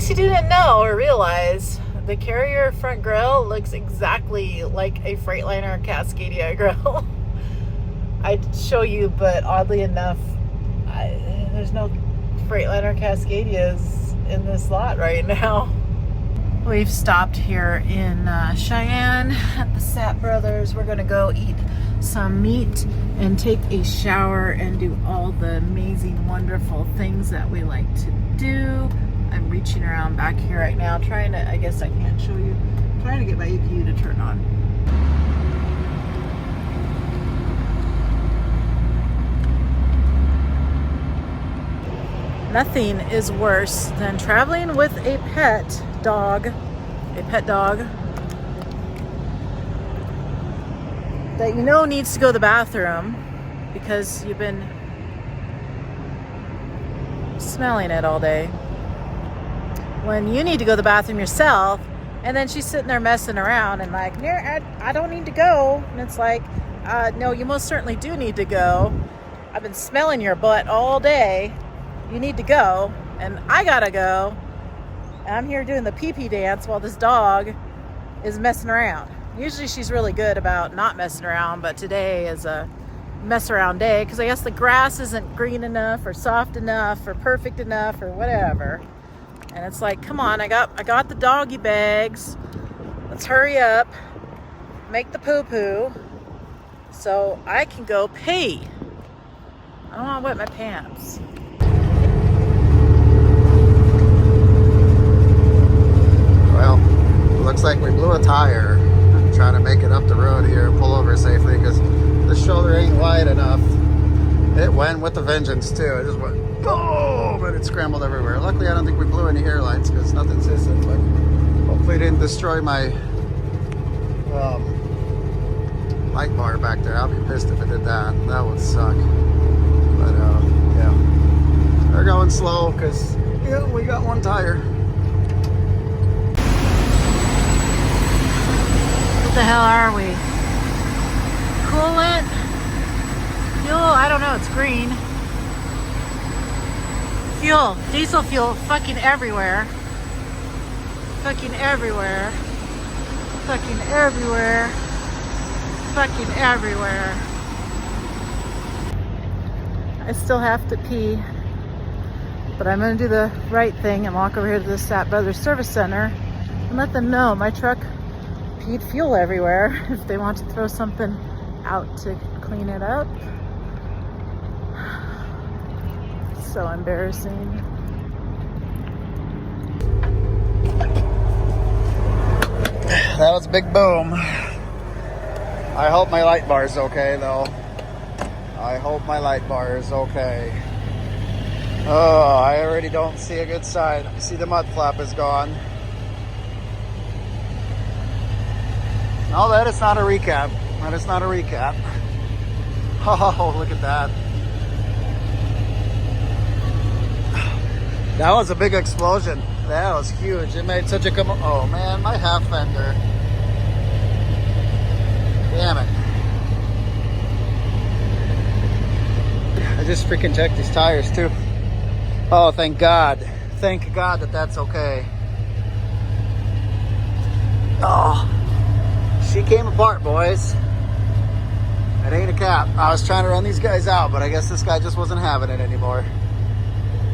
case you didn't know or realize, the Carrier front grille looks exactly like a Freightliner Cascadia grille. I'd show you, but oddly enough, there's no Freightliner Cascadias in this lot right now. We've stopped here in Cheyenne at the Sapp Brothers. We're gonna go eat some meat and take a shower and do all the amazing, wonderful things that we like to do. I'm reaching around back here right now, trying to, I guess I can't show you, trying to get my EPU to turn on. Nothing is worse than traveling with a pet dog that you know needs to go to the bathroom because you've been smelling it all day. When you need to go to the bathroom yourself, and then she's sitting there messing around and like, I don't need to go. And it's like, no, you most certainly do need to go. I've been smelling your butt all day. You need to go, and I gotta go. And I'm here doing the pee-pee dance while this dog is messing around. Usually she's really good about not messing around, but today is a mess around day because I guess the grass isn't green enough or soft enough or perfect enough or whatever. And it's like, come on, I got the doggy bags. Let's hurry up, make the poo-poo so I can go pee. I don't want to wet my pants. Well, looks like we blew a tire trying to make it up the road here and pull over safely because the shoulder ain't wide enough. It went with a vengeance too. It just went boom, and it scrambled everywhere. Luckily, I don't think we blew any hairlines because nothing's hissing, but hopefully it didn't destroy my light bar back there. I'll be pissed if it did that. That would suck. But yeah, we're going slow because we got one tire. What the hell are we? Coolant? Fuel? I don't know, it's green. Fuel, diesel fuel, fucking everywhere. Fucking everywhere. Fucking everywhere. Fucking everywhere. I still have to pee, but I'm gonna do the right thing and walk over here to the Sapp Brothers Service Center and let them know my truck peed fuel everywhere if they want to throw something out to clean it up. So embarrassing. That was a big boom. I hope my light bar is okay though. I hope my light bar is okay. Oh, I already don't see a good sign. I see the mud flap is gone. No, that is not a recap. That is not a recap. Oh, look at that. That was a big explosion. That was huge. It made such a oh man, my half fender. Damn it. I just freaking checked these tires too. Oh, thank God. Thank God that that's okay. Oh, she came apart, boys. It ain't a cap. I was trying to run these guys out, but I guess this guy just wasn't having it anymore.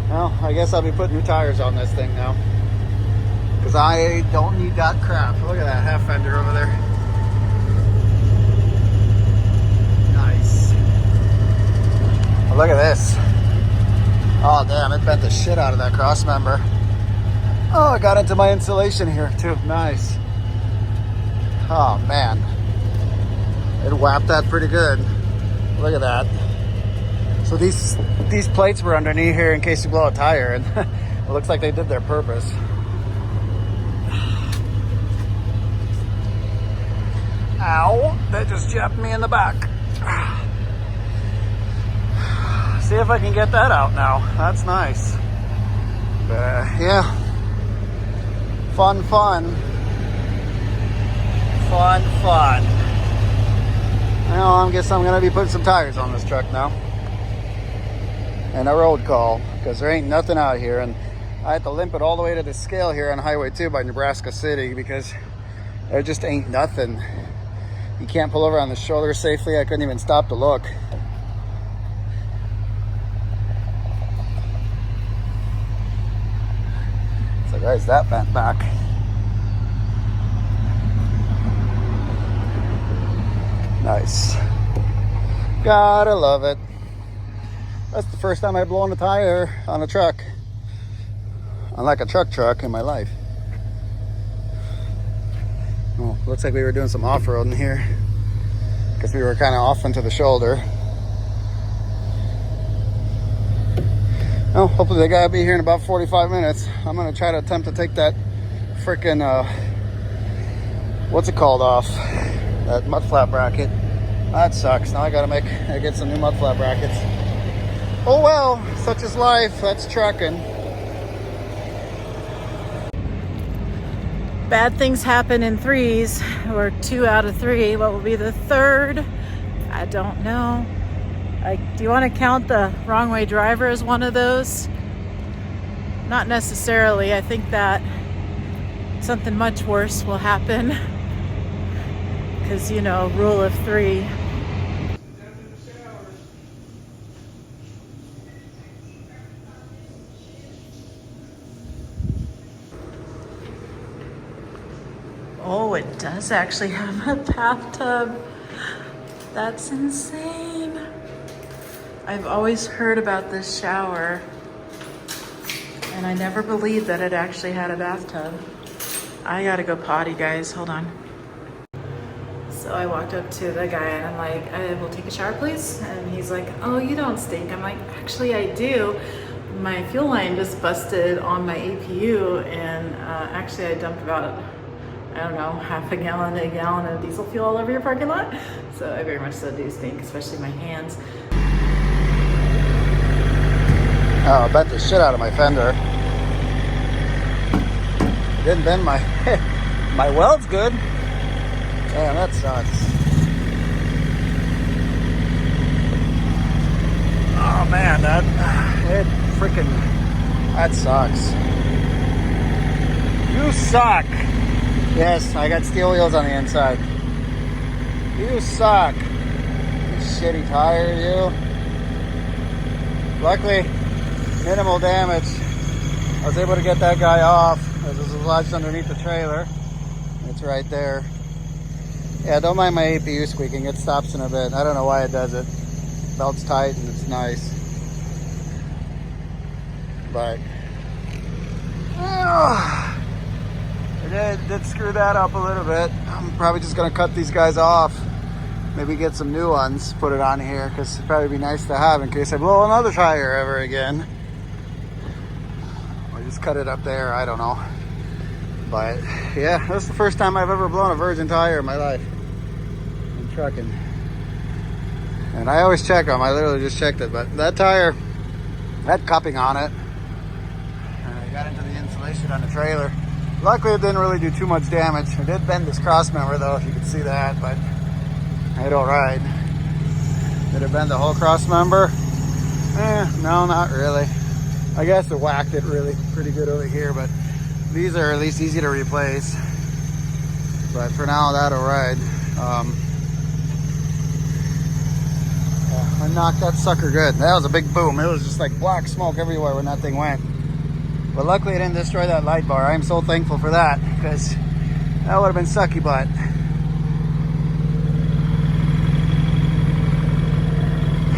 Well, I guess I'll be putting new tires on this thing now. Because I don't need that crap. Look at that half fender over there. Nice. Oh, look at this. Oh, damn, it bent the shit out of that cross member. Oh, it got into my insulation here, too. Nice. Oh, man. It whapped that pretty good. Look at that. So these plates were underneath here in case you blow a tire, and it looks like they did their purpose. Ow, that just jabbed me in the back. See if I can get that out now. That's nice. Yeah. Fun. Well, I guess I'm gonna be putting some tires on this truck now. And a road call, because there ain't nothing out here, and I had to limp it all the way to the scale here on Highway 2 by Nebraska City because there just ain't nothing. You can't pull over on the shoulder safely. I couldn't even stop to look. So guys, that bent back. Nice. Gotta love it. That's the first time I've blown a tire on a truck. Unlike a truck in my life. Oh, looks like we were doing some off-roading here because we were kind of off into the shoulder. Oh, hopefully the guy will be here in about 45 minutes. I'm gonna try to attempt to take that freaking what's it called off? That mud flap bracket. That sucks. Now I gotta get some new mud flap brackets. Oh well, such is life. That's trucking. Bad things happen in threes, or 2 out of 3. What will be the third? I don't know. Like, do you want to count the wrong way driver as one of those? Not necessarily. I think that something much worse will happen. Because, you know, rule of 3. Oh, it does actually have a bathtub. That's insane. I've always heard about this shower, and I never believed that it actually had a bathtub. I gotta go potty, guys. Hold on. So I walked up to the guy and I'm like, I will take a shower, please. And he's like, oh, you don't stink. I'm like, actually, I do. My fuel line just busted on my APU, and actually I dumped about, I don't know, half a gallon of diesel fuel all over your parking lot. So I very much so do stink, especially my hands. Oh, I bent the shit out of my fender. Didn't bend my my weld's good. Damn, that sucks. Oh man, that sucks. You suck. Yes, I got steel wheels on the inside. You suck. You shitty tire, you. Luckily, minimal damage. I was able to get that guy off as it was lodged underneath the trailer. It's right there. Yeah, don't mind my APU squeaking. It stops in a bit. I don't know why it does it. Belt's tight and it's nice. But it did screw that up a little bit. I'm probably just gonna cut these guys off. Maybe get some new ones, put it on here, because it'd probably be nice to have in case I blow another tire ever again. Or just cut it up there, I don't know. But yeah, that's the first time I've ever blown a virgin tire in my life in trucking. And I always check them. I literally just checked it, but that tire had cupping on it. And I got into the insulation on the trailer. Luckily, it didn't really do too much damage. It did bend this cross member though, if you could see that, but I don't ride. Did it bend the whole cross member? No, not really. I guess it whacked it really pretty good over here, but these are at least easy to replace. But for now, that'll ride. I knocked that sucker good. That was a big boom. It was just like black smoke everywhere when that thing went. But luckily it didn't destroy that light bar. I am so thankful for that, because that would have been sucky butt.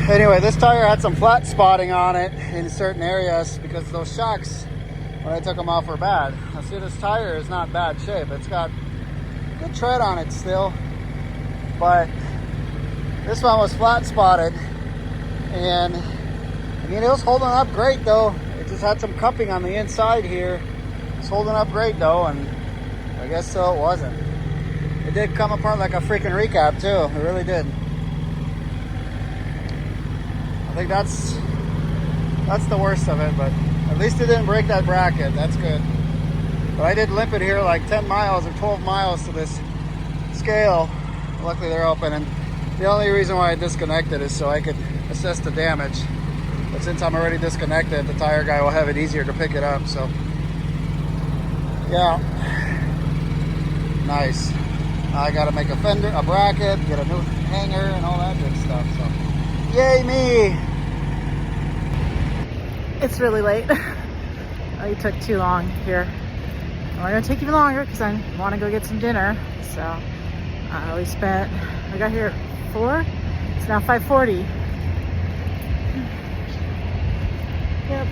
Anyway, this tire had some flat spotting on it in certain areas because those shocks, when I took them off, were bad. Now see, this tire is not bad shape. It's got good tread on it still, but this one was flat spotted, and I mean, it was holding up great though. It just had some cupping on the inside here. It's holding up great though, and I guess so it wasn't. It did come apart like a freaking recap too. It really did. I think that's the worst of it, but at least it didn't break that bracket. That's good. But I did limp it here like 10 miles or 12 miles to this scale. Luckily they're open, and the only reason why I disconnected is so I could assess the damage. But since I'm already disconnected, the tire guy will have it easier to pick it up. So yeah, nice. I got to make a fender, a bracket, get a new hanger, and all that good stuff. So yay me! It's really late. Oh, you took too long here. Well, I'm gonna take even longer because I want to go get some dinner. So we got here at 4. It's now 5:40. Yep.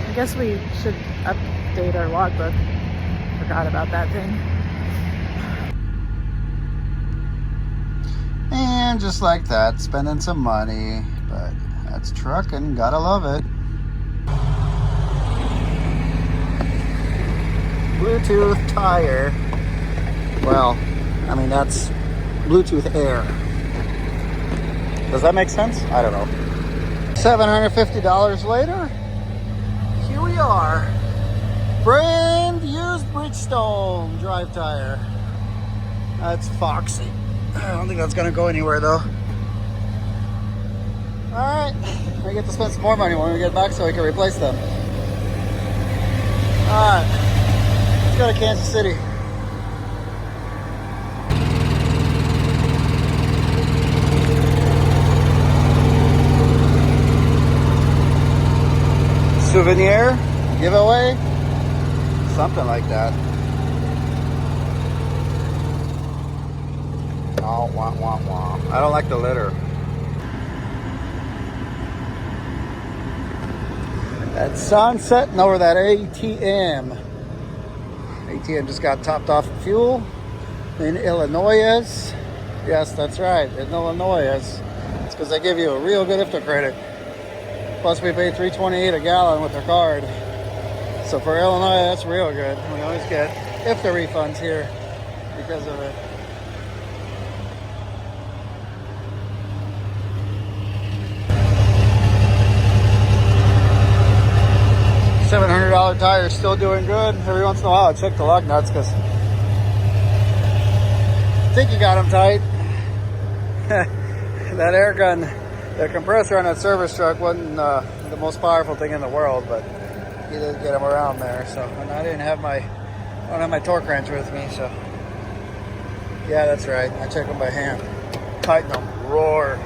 I guess we should update our logbook. Forgot about that thing. And just like that, spending some money, but that's trucking, gotta love it. Bluetooth tire. Well, I mean, that's Bluetooth air. Does that make sense? I don't know. $750 later, here we are. Brand used Bridgestone drive tire. That's foxy. I don't think that's gonna go anywhere though. Alright, we get to spend some more money when we get back so we can replace them. Alright, let's go to Kansas City. Souvenir, giveaway, something like that. Oh, wah, wah, wah. I don't like the litter. That sun setting over that ATM. ATM just got topped off of fuel in Illinois. Yes, that's right, in Illinois. It's because they give you a real good IFTA credit. Plus we pay $3.28 a gallon with their card. So for Illinois, that's real good. We always get IFTA refunds here because of it. $700 tire is still doing good. Every once in a while I check the lug nuts because I think you got them tight. That air gun, the compressor on that service truck wasn't the most powerful thing in the world, but he did get them around there. So, and I don't have my torque wrench with me, so yeah, that's right. I check them by hand. Tighten them. Roar.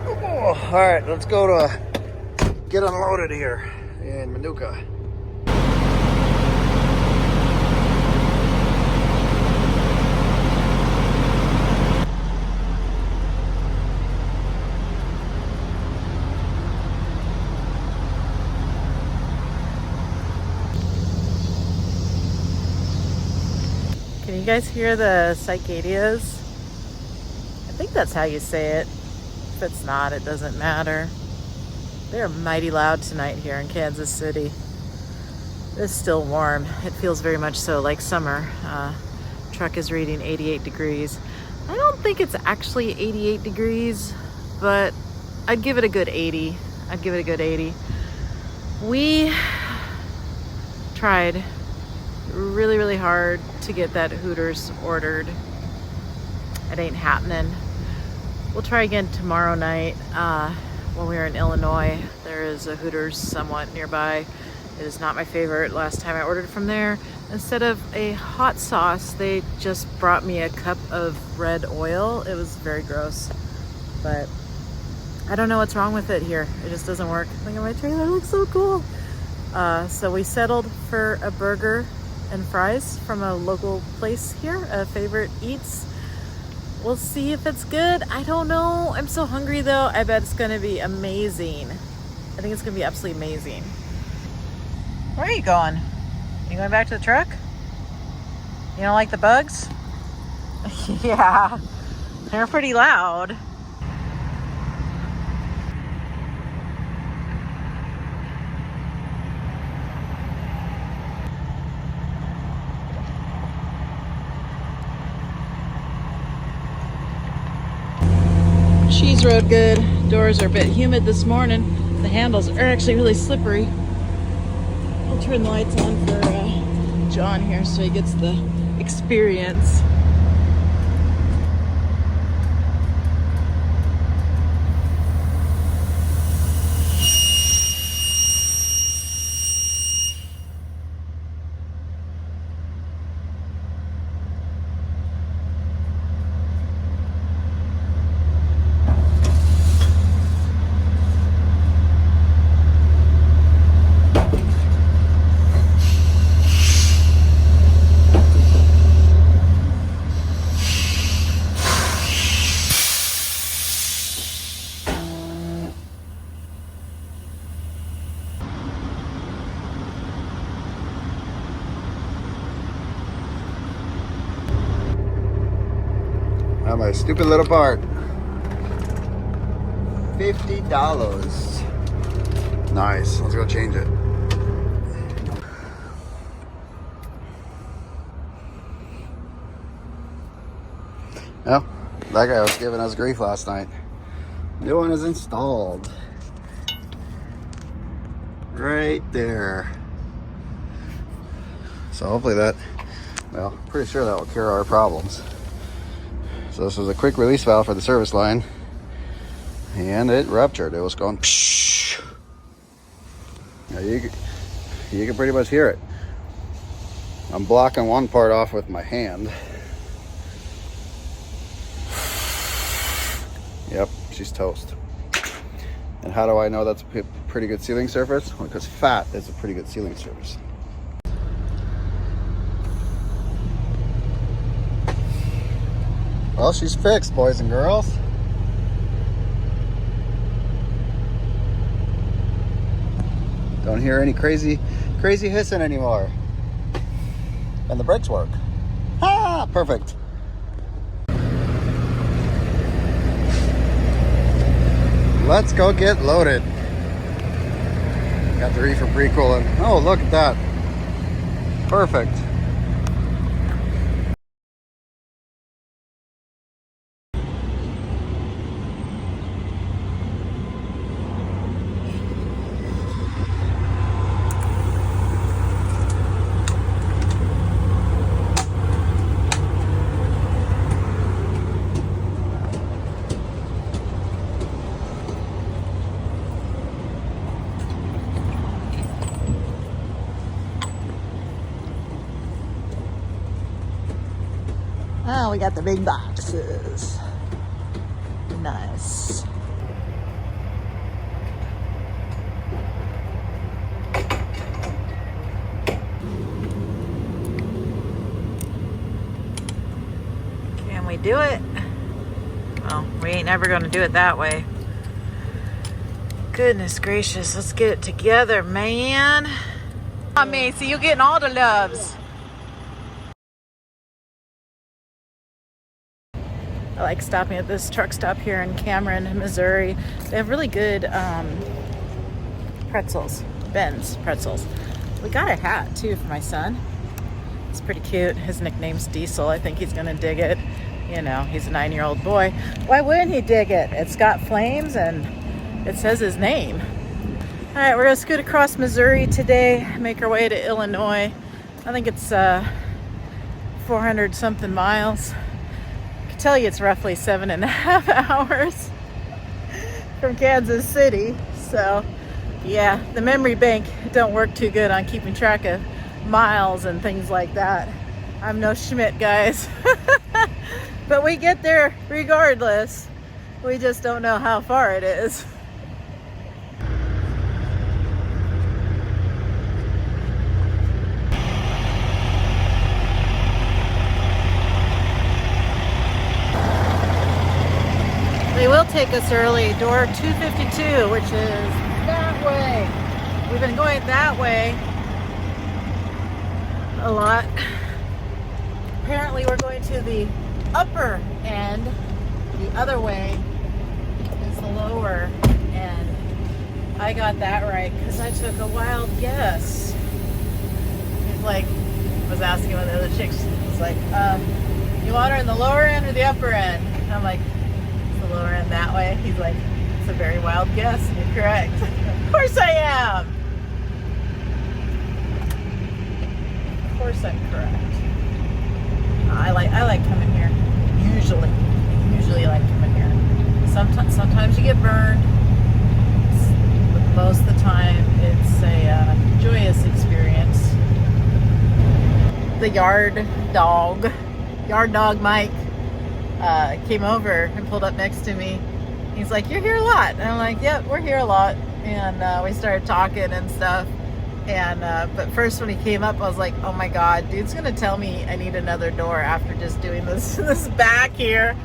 Oh, all right, let's go to get unloaded here in Manuka. Can you guys hear the cicadas? I think that's how you say it. If it's not, it doesn't matter. They're mighty loud tonight here in Kansas City. It's still warm. It feels very much so like summer. Truck is reading 88 degrees. I don't think it's actually 88 degrees, but I'd give it a good 80. I'd give it a good 80. We tried really, really hard to get that Hooters ordered. It ain't happening. We'll try again tomorrow night. When we were in Illinois, there is a Hooters somewhat nearby. It is not my favorite. Last time I ordered from there, instead of a hot sauce, they just brought me a cup of red oil. It was very gross, but I don't know what's wrong with it here. It just doesn't work. Look at my trailer, it looks so cool. So we settled for a burger and fries from a local place here, a Favorite Eats. We'll see if it's good. I don't know. I'm so hungry though. I bet it's gonna be amazing. I think it's gonna be absolutely amazing. Where are you going? You going back to the truck? You don't like the bugs? Yeah, they're pretty loud. Cheese rode good. Doors are a bit humid this morning. The handles are actually really slippery. I'll turn the lights on for John here so he gets the experience. Not my stupid little part. $50. Nice. Let's go change it. Well, that guy was giving us grief last night. New one is installed. Right there. So hopefully that, well, pretty sure that will cure our problems. So this was a quick release valve for the service line. And it ruptured. It was going psh. Now you can pretty much hear it. I'm blocking one part off with my hand. Yep, she's toast. And how do I know that's a pretty good sealing surface? Well, because fat is a pretty good sealing surface. Well, she's fixed, boys and girls. Don't hear any crazy hissing anymore. And the brakes work. Ah, perfect. Let's go get loaded. Got the reefer pre-cooling. Oh, look at that. Perfect. Oh, we got the big boxes. Nice. Can we do it? Well, we ain't never gonna do it that way. Goodness gracious, let's get it together, man. Come on, Macy, you getting all the loves. I like stopping at this truck stop here in Cameron, Missouri. They have really good pretzels, Ben's pretzels. We got a hat too for my son. It's pretty cute. His nickname's Diesel. I think he's gonna dig it. You know, he's a 9-year-old boy. Why wouldn't he dig it? It's got flames and it says his name. All right, we're gonna scoot across Missouri today, make our way to Illinois. I think it's 400 something miles. Tell you it's roughly 7.5 hours from Kansas City. So yeah, the memory bank don't work too good on keeping track of miles and things like that. I'm no Schmidt, guys. But we get there regardless. We just don't know how far it is. They will take us early, door 252, which is that way. We've been going that way a lot. Apparently we're going to the upper end. The other way is the lower end. I got that right because I took a wild guess. He's like, was asking one of the other chicks, he's like, you want her in the lower end or the upper end? And I'm like, lower end that way. He's like, it's a very wild guess. You're correct. Of course I am. Of course I'm correct. I like coming here. Usually like coming here. Sometimes you get burned, but most of the time it's a joyous experience. The yard dog Mike came over and pulled up next to me. He's like, you're here a lot. And I'm like, yep, we're here a lot. And we started talking and stuff. And but first when he came up, I was like, oh my God, dude's gonna tell me I need another door after just doing this back here.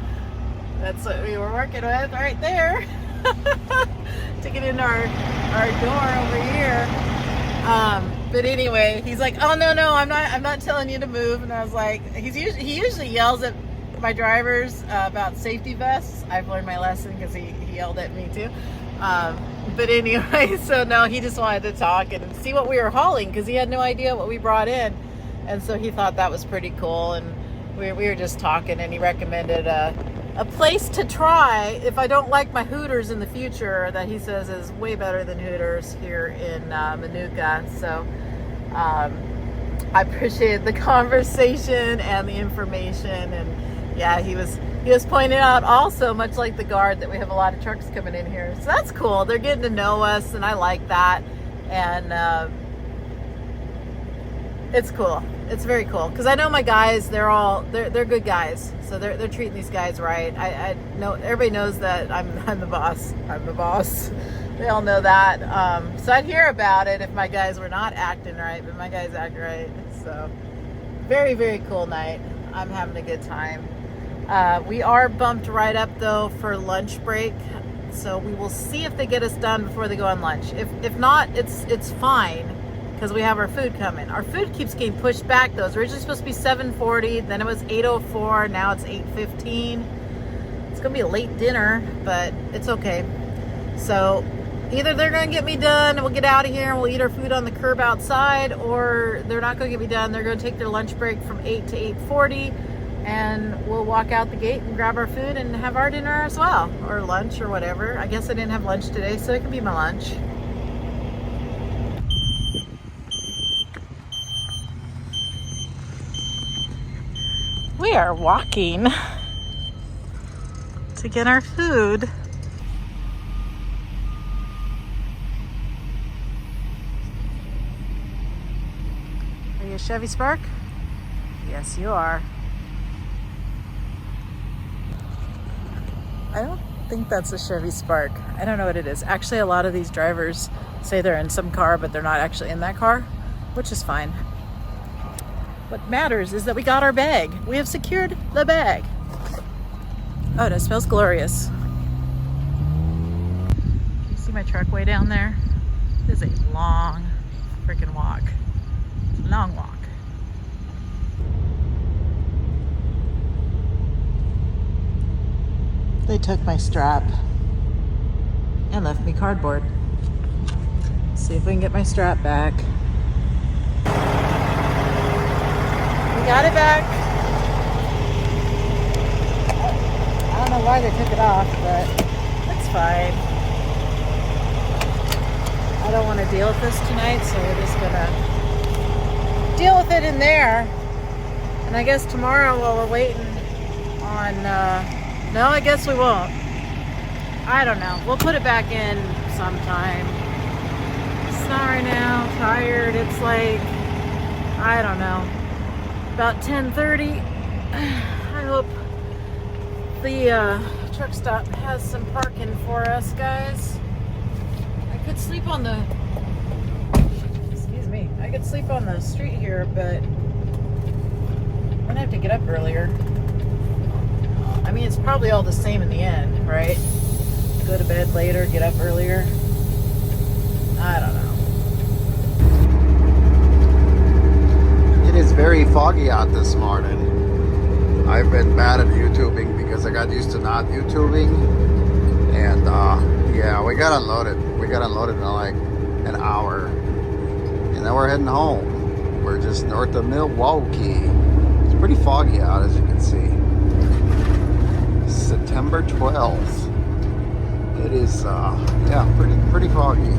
That's what we were working with right there. To get in our door over here. But anyway, he's like, oh no, I'm not telling you to move. And I was like, he usually yells at my drivers about safety vests. I've learned my lesson because he yelled at me too. But anyway, so no, he just wanted to talk and see what we were hauling because he had no idea what we brought in. And so he thought that was pretty cool. And we were just talking, and he recommended a place to try if I don't like my Hooters in the future that he says is way better than Hooters here in Manuka. So I appreciated the conversation and the information. And yeah, he was pointing out also, much like the guard, that we have a lot of trucks coming in here. So that's cool. They're getting to know us, and I like that. And it's cool. It's very cool because I know my guys. They're good guys. So they're treating these guys right. I know everybody knows that I'm the boss. I'm the boss. They all know that. So I'd hear about it if my guys were not acting right, but my guys act right. So very, very cool night. I'm having a good time. We are bumped right up though for lunch break. So we will see if they get us done before they go on lunch. If not, it's fine. Because we have our food coming. Our food keeps getting pushed back though. It's originally supposed to be 7:40, then it was 8:04, now it's 8:15. It's gonna be a late dinner, but it's okay. So either they're gonna get me done and we'll get out of here and we'll eat our food on the curb outside, or they're not gonna get me done. They're gonna take their lunch break from 8 to 8:40, and we'll walk out the gate and grab our food and have our dinner as well, or lunch or whatever. I guess I didn't have lunch today, so it can be my lunch. We are walking to get our food. Are you a Chevy Spark? Yes, you are. I don't think that's a Chevy Spark. I don't know what it is. Actually, a lot of these drivers say they're in some car, but they're not actually in that car, which is fine. What matters is that we got our bag. We have secured the bag. Oh, that smells glorious. You see my truck way down there? This is a long freaking walk. Long walk. They took my strap and left me cardboard. Let's see if we can get my strap back. Got it back. I don't know why they took it off, but it's fine. I don't want to deal with this tonight, so we're just gonna deal with it in there. And I guess tomorrow while we're waiting on, no, I guess we won't. I don't know. We'll put it back in sometime. Sorry now, tired. It's like, I don't know. About 10:30. I hope the truck stop has some parking for us, guys. I could sleep on the, excuse me, I could sleep on the street here, but I'm gonna have to get up earlier. I mean, it's probably all the same in the end, right? Go to bed later, get up earlier. I don't know. It is very foggy out this morning. I've been bad at YouTubing because I got used to not YouTubing. And yeah, we got unloaded. We got unloaded in like an hour. And then we're heading home. We're just north of Milwaukee. It's pretty foggy out, as you can see. September 12th. It is, yeah, pretty foggy.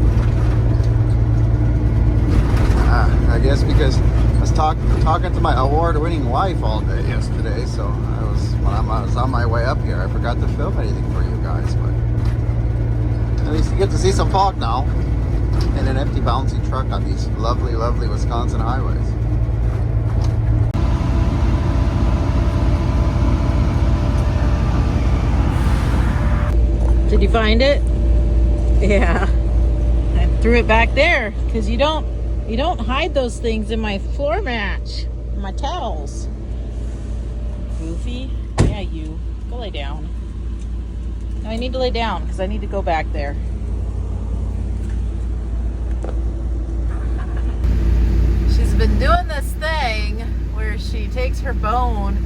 I guess because I was talking to my award-winning wife all day yesterday, so when I was on my way up here, I forgot to film anything for you guys, but at least you get to see some fog now and an empty bouncy truck on these lovely, lovely Wisconsin highways. Did you find it? Yeah. I threw it back there because you don't hide those things in my floor mat, my towels. Goofy. Yeah, you. Go lay down. No, I need to lay down because I need to go back there. She's been doing this thing where she takes her bone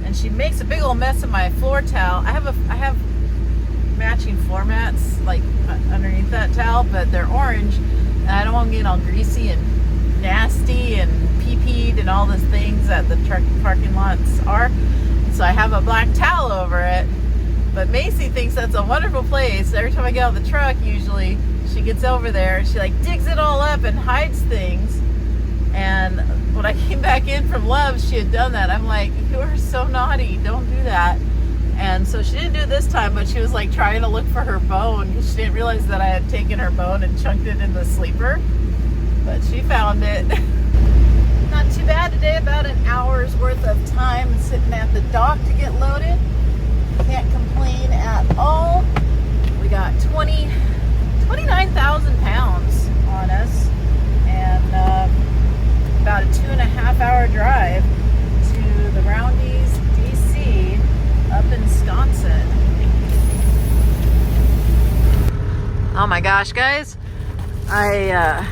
and she makes a big old mess of my floor towel. I have matching floor mats like underneath that towel, but they're orange, and I don't want them getting all greasy and nasty and pee-peed and all those things that the truck parking lots are. So I have a black towel over it. But Macy thinks that's a wonderful place. Every time I get out of the truck, usually she gets over there and she like digs it all up and hides things. And when I came back in from Love's, she had done that. I'm like, you are so naughty, don't do that. And so she didn't do it this time, but she was like trying to look for her bone because she didn't realize that I had taken her bone and chunked it in the sleeper. But she found it. Not too bad today, about an hour's worth of time sitting at the dock to get loaded. Can't complain at all. We got 29,000 pounds on us, and about a 2.5 hour drive to the Roundy's DC up in Wisconsin. Oh my gosh, guys. I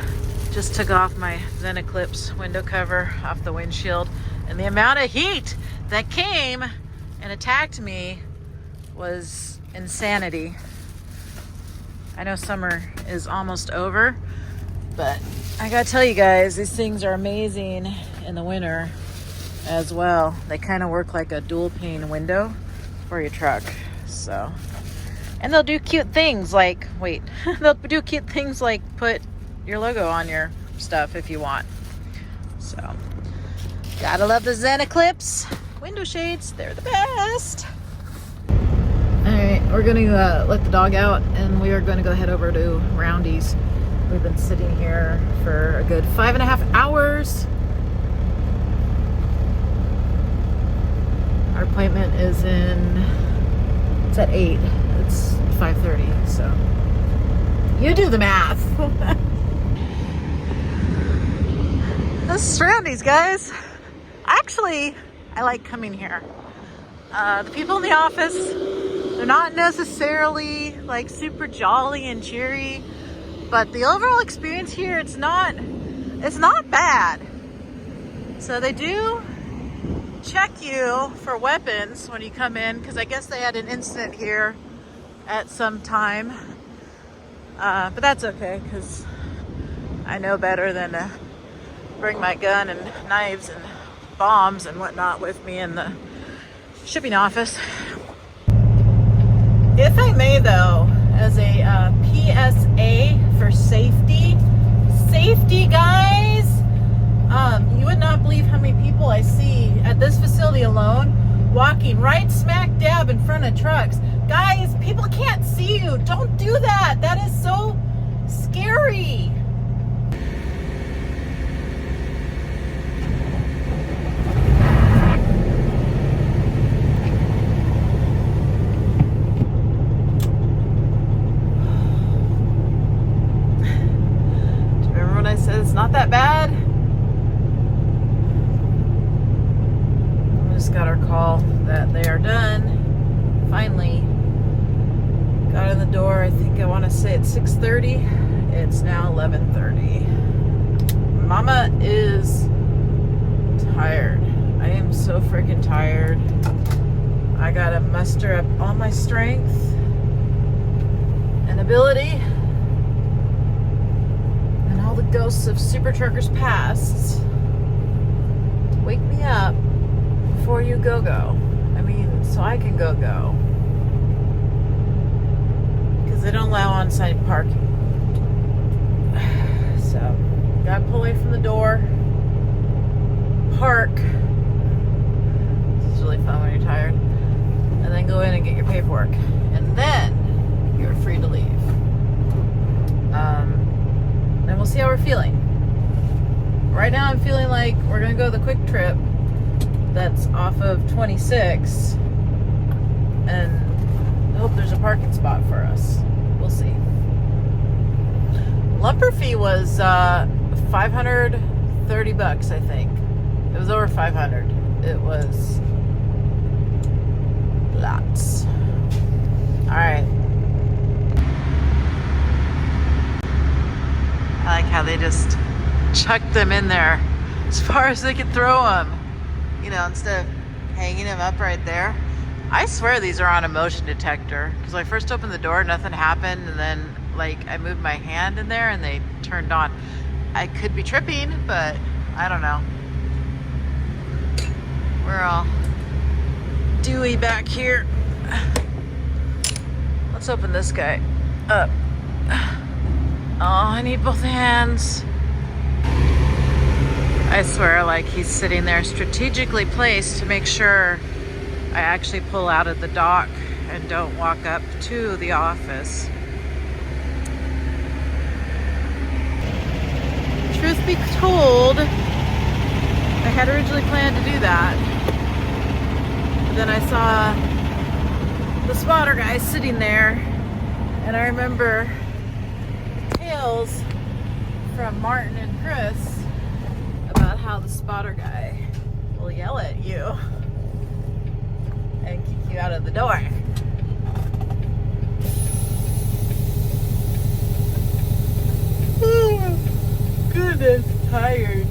just took off my Zen Eclipse window cover off the windshield, and the amount of heat that came and attacked me was insanity. I know summer is almost over, but I gotta tell you guys, these things are amazing in the winter as well. They kind of work like a dual pane window for your truck. So, and they'll do cute things like, they'll do cute things like put your logo on your stuff if you want. So, gotta love the Zen Eclipse window shades. They're the best. Alright, we're going to let the dog out, and we are going to go head over to Roundy's. We've been sitting here for a good 5.5 hours. Our appointment is it's at 8. It's 5:30, so you do the math. This is Roundy's, guys. Actually, I like coming here. The people in the office, they're not necessarily like super jolly and cheery, but the overall experience here, it's not bad. So they do check you for weapons when you come in, because I guess they had an incident here at some time. But that's okay, because I know better than to bring my gun and knives and bombs and whatnot with me in the shipping office. If I may, though, as a PSA for safety, guys, you would not believe how many people I see at this facility alone walking right smack dab in front of trucks. Guys, people can't see you. Don't do that. That is so scary. It's not that bad. We just got our call that they are done. Finally got in the door. I think I want to say it's 6:30. It's now 11:30. Mama is tired. I am so freaking tired. I gotta muster up all my strength and ability. The ghosts of Super Truckers past wake me up before you go. I mean, so I can go. Because they don't allow on-site parking. So, gotta pull away from the door. Park. It's really fun when you're tired. And then go in and get your paperwork. And then you're free to leave. And we'll see how we're feeling. Right now I'm feeling like we're gonna go the quick trip that's off of 26, and I hope there's a parking spot for us. We'll see. Lumper fee was $530, I think. It was over 500. It was lots. All right. I like how they just chucked them in there as far as they could throw them, you know, instead of hanging him up right there. I swear these are on a motion detector, because when I first opened the door, nothing happened, and then like I moved my hand in there and they turned on. I could be tripping, but I don't know. We're all dewy back here. Let's open this guy up. Oh, I need both hands. I swear, like, he's sitting there strategically placed to make sure I actually pull out of the dock and don't walk up to the office. Truth be told, I had originally planned to do that. But then I saw the spotter guy sitting there, and I remember tales from Martin and Chris about how the spotter guy will yell at you and kick you out of the door. Oh, goodness, tired.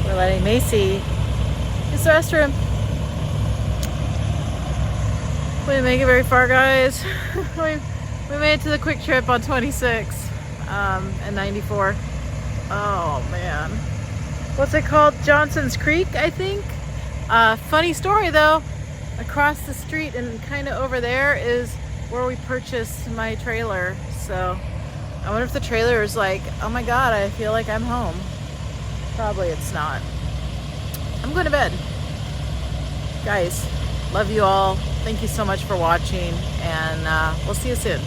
Letting Macy use the restroom. We didn't make it very far, guys. we made it to the quick trip on 26 and 94. Oh man, what's it called? Johnson's Creek, I think. Funny story though, across the street and kind of over there is where we purchased my trailer. So I wonder if the trailer is like, oh my god, I feel like I'm home. Probably it's not. I'm going to bed. Guys, love you all. Thank you so much for watching, and we'll see you soon.